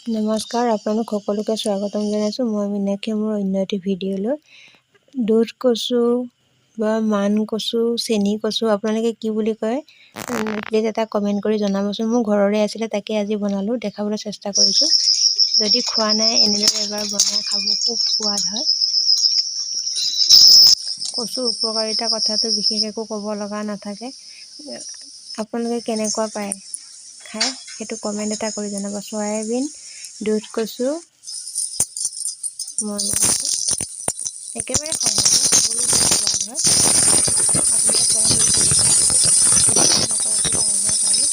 নমস্কাৰ, আপোনালোক সকলোকে স্বাগতম জনাইছোঁ। মই মীনাক্ষী মোৰ অন্য এটি ভিডিঅ'লৈ। দুধ কচু বা মান কচু, চেনি কচু আপোনালোকে কি বুলি কয় প্লিজ এটা কমেণ্ট কৰি জনাবচোন। মোৰ ঘৰৰে আছিলে, তাকে আজি বনালোঁ, দেখাবলৈ চেষ্টা কৰিছোঁ। যদি খোৱা নাই এনেদৰে এবাৰ বনাই খাব, খুব সোৱাদ হয়। কচুৰ উপকাৰিতা কথাটো বিশেষ একো ক'ব লগা নাথাকে। আপোনালোকে কেনেকুৱা পায় খাই সেইটো কমেণ্ট এটা কৰি জনাব। চয়াবিন, দুধ কচু মই বনাইছোঁ, একেবাৰে সহজে খাবলৈ খুব সোৱাদ হয়। আপোনালোকে ট্ৰাই কৰি চাবচোন, নকৰাকৈ সহজে পাৰি।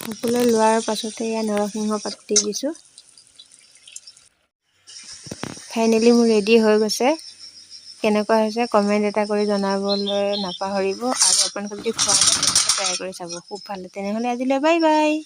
সকলোৱে লোৱাৰ পাছতে এয়া নৰসিংহ পাত দি দিছোঁ। ফাইনেলি মোৰ ৰেডি হৈ গৈছে। কেনেকুৱা হৈছে কমেণ্ট এটা কৰি জনাবলৈ নাপাহৰিব। আৰু আপোনালোকে যদি খোৱা নাই ট্ৰাই কৰি চাব, খুব ভাল। তেনেহ'লে আজিলৈ বাই বাই।